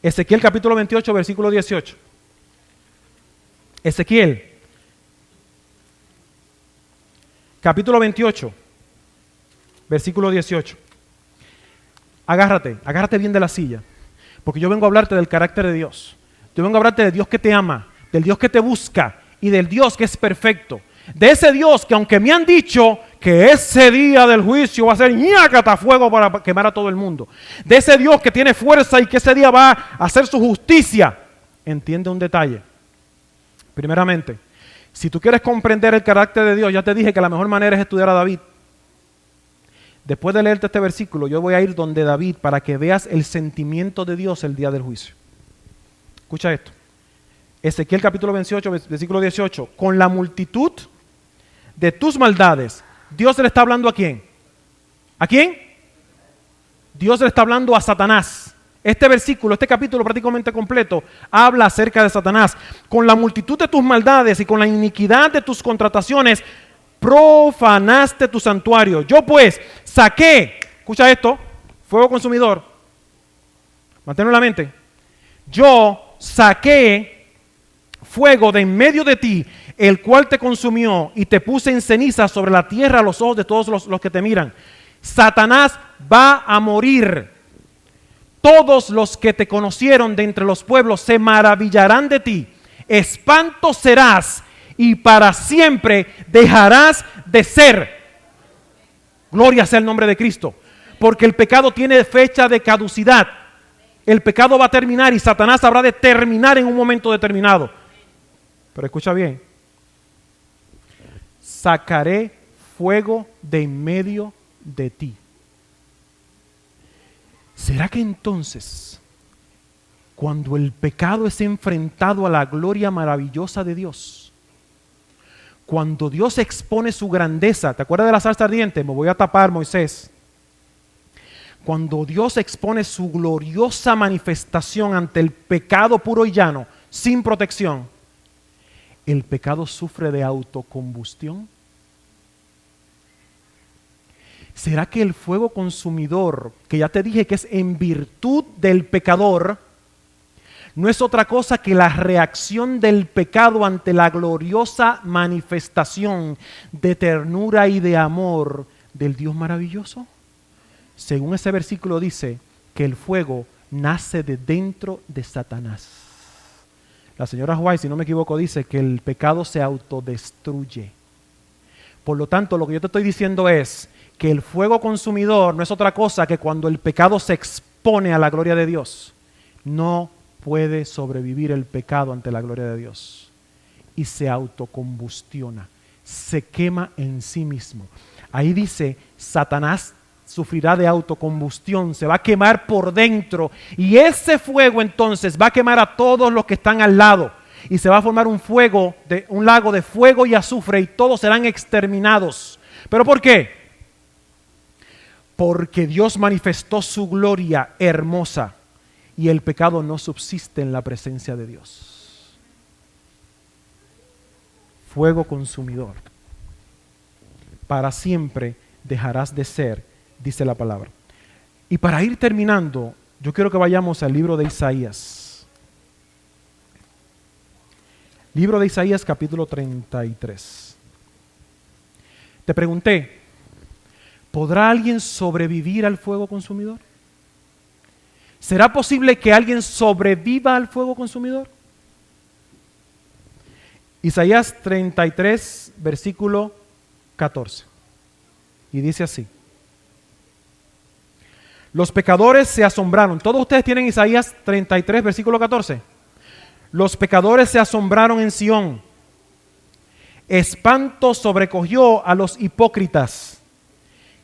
Ezequiel capítulo 28, versículo 18. Ezequiel capítulo 28, versículo 18. Agárrate bien de la silla, porque yo vengo a hablarte del carácter de Dios. Yo vengo a hablarte del Dios que te ama, del Dios que te busca y del Dios que es perfecto. De ese Dios que aunque me han dicho que ese día del juicio va a ser ñácata fuego para quemar a todo el mundo. De ese Dios que tiene fuerza y que ese día va a hacer su justicia. Entiende un detalle. Primeramente, si tú quieres comprender el carácter de Dios, ya te dije que la mejor manera es estudiar a David. Después de leerte este versículo, yo voy a ir donde David para que veas el sentimiento de Dios el día del juicio. Escucha esto. Ezequiel capítulo 28, versículo 18. Con la multitud de tus maldades, Dios le está hablando ¿a quién? ¿A quién? Dios le está hablando a Satanás. Este versículo, este capítulo prácticamente completo, habla acerca de Satanás. Con la multitud de tus maldades y con la iniquidad de tus contrataciones, profanaste tu santuario. Yo pues saqué, escucha esto, fuego consumidor, manténlo en la mente. Yo saqué fuego de en medio de ti, el cual te consumió, y te puse en ceniza sobre la tierra a los ojos de todos los que te miran. Satanás va a morir. Todos los que te conocieron de entre los pueblos se maravillarán de ti. Espanto serás y para siempre dejarás de ser. Gloria sea el nombre de Cristo. Porque el pecado tiene fecha de caducidad. El pecado va a terminar y Satanás habrá de terminar en un momento determinado. Pero escucha bien. Sacaré fuego de en medio de ti. ¿Será que entonces, cuando el pecado es enfrentado a la gloria maravillosa de Dios, cuando Dios expone su grandeza, ¿te acuerdas de la zarza ardiente? Me voy a tapar, Moisés. Cuando Dios expone su gloriosa manifestación ante el pecado puro y llano, sin protección, ¿el pecado sufre de autocombustión? ¿Será que el fuego consumidor, que ya te dije que es en virtud del pecador, no es otra cosa que la reacción del pecado ante la gloriosa manifestación de ternura y de amor del Dios maravilloso? Según ese versículo dice que el fuego nace de dentro de Satanás. La señora White, si no me equivoco, dice que el pecado se autodestruye. Por lo tanto, lo que yo te estoy diciendo es que el fuego consumidor no es otra cosa que cuando el pecado se expone a la gloria de Dios, no puede sobrevivir el pecado ante la gloria de Dios y se autocombustiona, se quema en sí mismo. Ahí dice, Satanás sufrirá de autocombustión, se va a quemar por dentro y ese fuego entonces va a quemar a todos los que están al lado y se va a formar un lago de fuego y azufre y todos serán exterminados. ¿Pero por qué? Porque Dios manifestó su gloria hermosa y el pecado no subsiste en la presencia de Dios. Fuego consumidor. Para siempre dejarás de ser, dice la palabra. Y para ir terminando, yo quiero que vayamos al libro de Isaías. Libro de Isaías, capítulo 33. Te pregunté, ¿podrá alguien sobrevivir al fuego consumidor? ¿Será posible que alguien sobreviva al fuego consumidor? Isaías 33, versículo 14. Y dice así. Los pecadores se asombraron. ¿Todos ustedes tienen Isaías 33, versículo 14? Los pecadores se asombraron en Sión. Espanto sobrecogió a los hipócritas.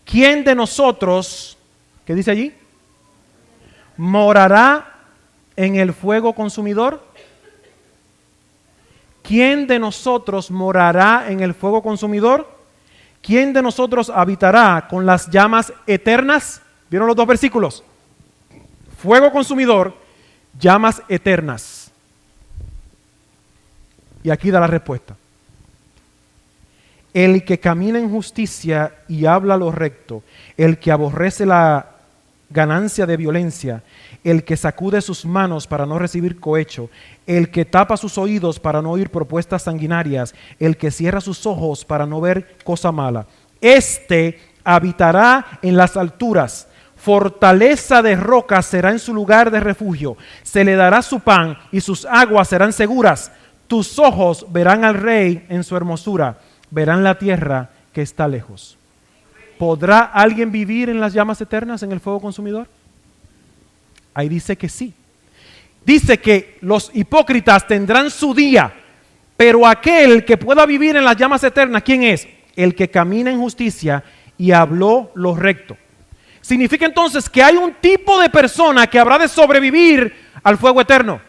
¿Quién de nosotros, qué dice allí? ¿Morará en el fuego consumidor? ¿Quién de nosotros morará en el fuego consumidor? ¿Quién de nosotros habitará con las llamas eternas? ¿Vieron los dos versículos? Fuego consumidor, llamas eternas. Y aquí da la respuesta. El que camina en justicia y habla lo recto, el que aborrece la ganancia de violencia, el que sacude sus manos para no recibir cohecho, el que tapa sus oídos para no oír propuestas sanguinarias, el que cierra sus ojos para no ver cosa mala. Este habitará en las alturas, fortaleza de roca será en su lugar de refugio, se le dará su pan y sus aguas serán seguras. Tus ojos verán al Rey en su hermosura, verán la tierra que está lejos. ¿Podrá alguien vivir en las llamas eternas, en el fuego consumidor? Ahí dice que sí. Dice que los hipócritas tendrán su día, pero aquel que pueda vivir en las llamas eternas, ¿quién es? El que camina en justicia y habló lo recto. Significa entonces que hay un tipo de persona que habrá de sobrevivir al fuego eterno.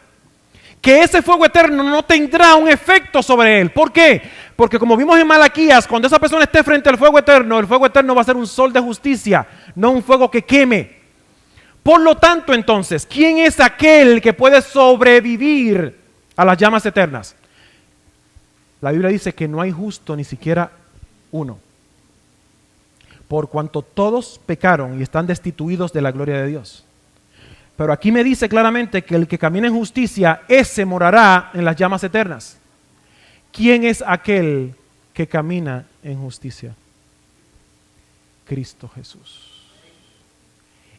Que ese fuego eterno no tendrá un efecto sobre él. ¿Por qué? Porque como vimos en Malaquías, cuando esa persona esté frente al fuego eterno, el fuego eterno va a ser un sol de justicia, no un fuego que queme. Por lo tanto, entonces, ¿quién es aquel que puede sobrevivir a las llamas eternas? La Biblia dice que no hay justo ni siquiera uno. Por cuanto todos pecaron y están destituidos de la gloria de Dios. Pero aquí me dice claramente que el que camina en justicia, ese morará en las llamas eternas. ¿Quién es aquel que camina en justicia? Cristo Jesús.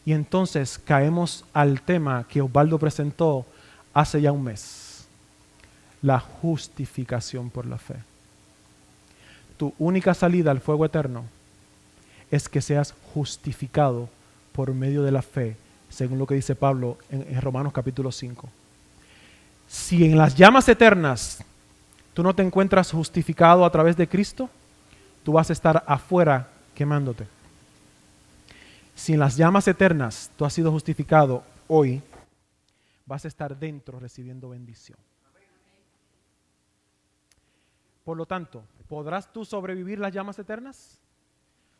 Y entonces caemos al tema que Osvaldo presentó hace ya un mes. La justificación por la fe. Tu única salida al fuego eterno es que seas justificado por medio de la fe, según lo que dice Pablo en Romanos capítulo 5. Si en las llamas eternas tú no te encuentras justificado a través de Cristo, tú vas a estar afuera quemándote. Si en las llamas eternas tú has sido justificado hoy, vas a estar dentro recibiendo bendición. Por lo tanto, ¿podrás tú sobrevivir las llamas eternas?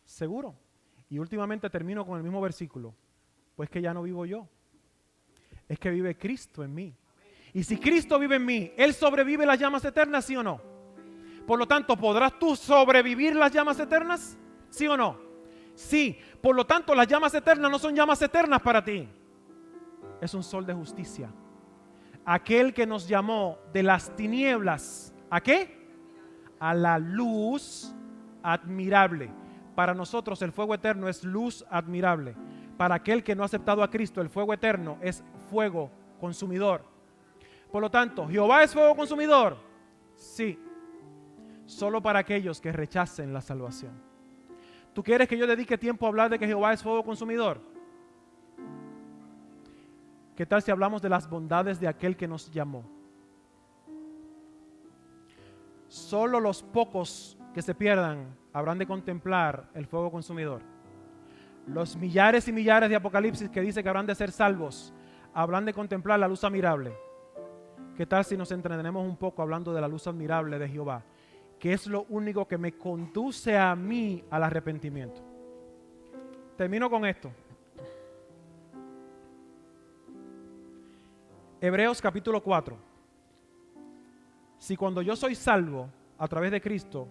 Seguro. Y últimamente termino con el mismo versículo. Pues que ya no vivo yo, es que vive Cristo en mí. Y si Cristo vive en mí, ¿Él sobrevive las llamas eternas, sí o no? Por lo tanto, ¿podrás tú sobrevivir las llamas eternas? ¿Sí o no? Sí. Por lo tanto, las llamas eternas no son llamas eternas para ti. Es un sol de justicia. Aquel que nos llamó de las tinieblas, ¿a qué? A la luz admirable. Para nosotros el fuego eterno es luz admirable. Para aquel que no ha aceptado a Cristo, el fuego eterno es fuego consumidor. Por lo tanto, ¿Jehová es fuego consumidor? Sí. Solo para aquellos que rechacen la salvación. ¿Tú quieres que yo dedique tiempo a hablar de que Jehová es fuego consumidor? ¿Qué tal si hablamos de las bondades de aquel que nos llamó? Solo los pocos que se pierdan habrán de contemplar el fuego consumidor. Los millares y millares de Apocalipsis que dice que habrán de ser salvos, habrán de contemplar la luz admirable. ¿Qué tal si nos entretenemos un poco hablando de la luz admirable de Jehová? Que es lo único que me conduce a mí al arrepentimiento. Termino con esto. Hebreos capítulo 4. Si cuando yo soy salvo a través de Cristo,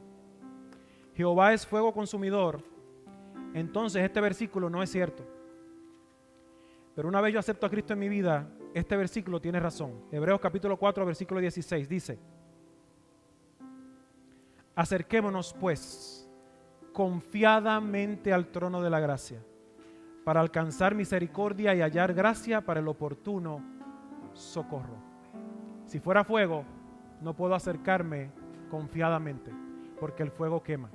Jehová es fuego consumidor, entonces este versículo no es cierto. Pero una vez yo acepto a Cristo en mi vida, este versículo tiene razón. Hebreos capítulo 4, versículo 16 dice: acerquémonos pues confiadamente al trono de la gracia, para alcanzar misericordia y hallar gracia para el oportuno socorro. Si fuera fuego, no puedo acercarme confiadamente, porque el fuego quema.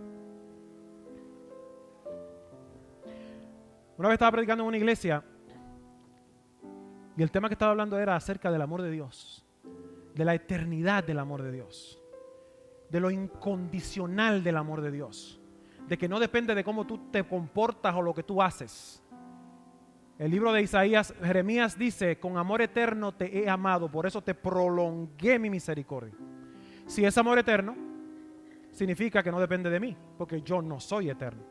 Una vez estaba predicando en una iglesia y el tema que estaba hablando era acerca del amor de Dios, de la eternidad del amor de Dios, de lo incondicional del amor de Dios, de que no depende de cómo tú te comportas o lo que tú haces. El libro de Jeremías dice: con amor eterno te he amado, por eso te prolongué mi misericordia. Si es amor eterno, significa que no depende de mí, porque yo no soy eterno.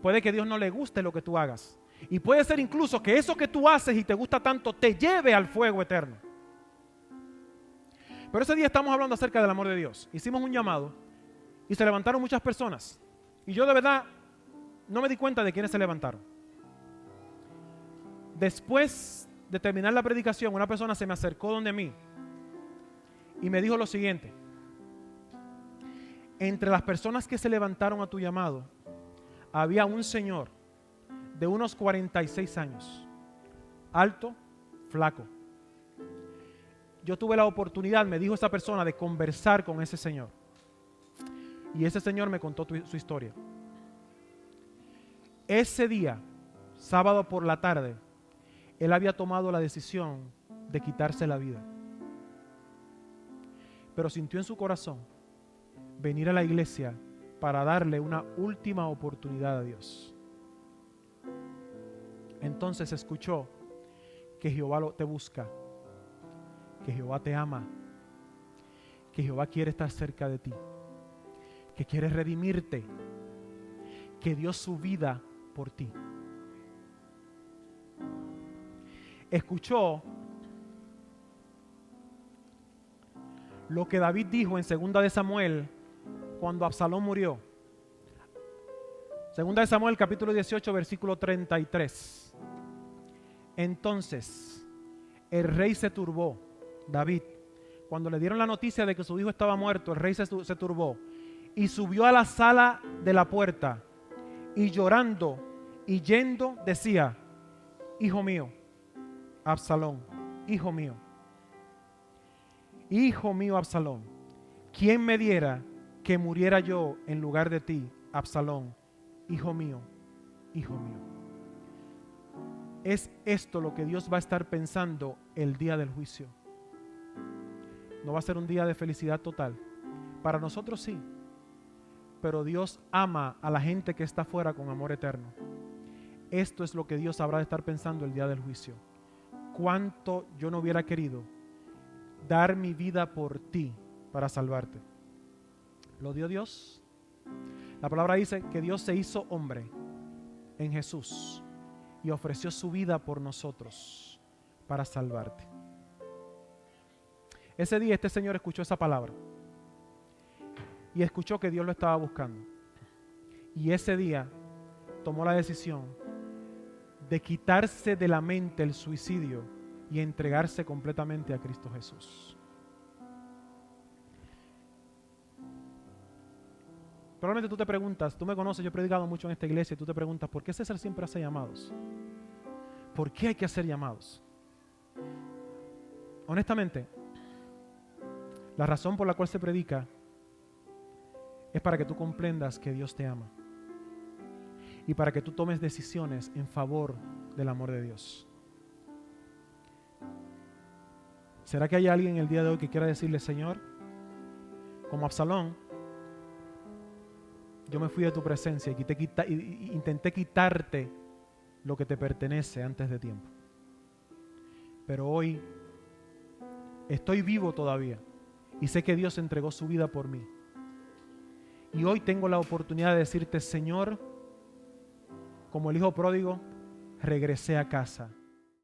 Puede que a Dios no le guste lo que tú hagas, y puede ser incluso que eso que tú haces y te gusta tanto te lleve al fuego eterno. Pero ese día estamos hablando acerca del amor de Dios. Hicimos un llamado y se levantaron muchas personas, y yo de verdad no me di cuenta de quiénes se levantaron. Después de terminar la predicación, una persona se me acercó donde mí y me dijo lo siguiente: entre las personas que se levantaron a tu llamado, había un señor de unos 46 años, alto, flaco. Yo tuve la oportunidad, me dijo esa persona, de conversar con ese señor. Y ese señor me contó su historia. Ese día, sábado por la tarde, él había tomado la decisión de quitarse la vida. Pero sintió en su corazón venir a la iglesia para darle una última oportunidad a Dios. Entonces escuchó que Jehová te busca, que Jehová te ama, que Jehová quiere estar cerca de ti, que quiere redimirte, que dio su vida por ti. Escuchó lo que David dijo en 2 de Samuel cuando Absalón murió. 2 de Samuel capítulo 18 versículo 33. Entonces el rey se turbó, David, cuando le dieron la noticia de que su hijo estaba muerto. El rey se turbó y subió a la sala de la puerta, y llorando y yendo decía: hijo mío, Absalón, hijo mío, Absalón, ¿quién me diera que muriera yo en lugar de ti, Absalón, hijo mío, hijo mío? Es esto lo que Dios va a estar pensando el día del juicio. No va a ser un día de felicidad total. Para nosotros sí, pero Dios ama a la gente que está afuera con amor eterno. Esto es lo que Dios habrá de estar pensando el día del juicio. Cuánto yo no hubiera querido dar mi vida por ti para salvarte. ¿Lo dio Dios? La palabra dice que Dios se hizo hombre en Jesús y ofreció su vida por nosotros para salvarte. Ese día este señor escuchó esa palabra y escuchó que Dios lo estaba buscando. Y ese día tomó la decisión de quitarse de la mente el suicidio y entregarse completamente a Cristo Jesús. Probablemente tú te preguntas, tú me conoces, yo he predicado mucho en esta iglesia, y tú te preguntas, ¿por qué César siempre hace llamados? ¿Por qué hay que hacer llamados? Honestamente, la razón por la cual se predica es para que tú comprendas que Dios te ama y para que tú tomes decisiones en favor del amor de Dios. ¿Será que hay alguien el día de hoy que quiera decirle, Señor, como Absalón, yo me fui de tu presencia y intenté quitarte lo que te pertenece antes de tiempo? Pero hoy estoy vivo todavía y sé que Dios entregó su vida por mí. Y hoy tengo la oportunidad de decirte, Señor, como el hijo pródigo, regresé a casa.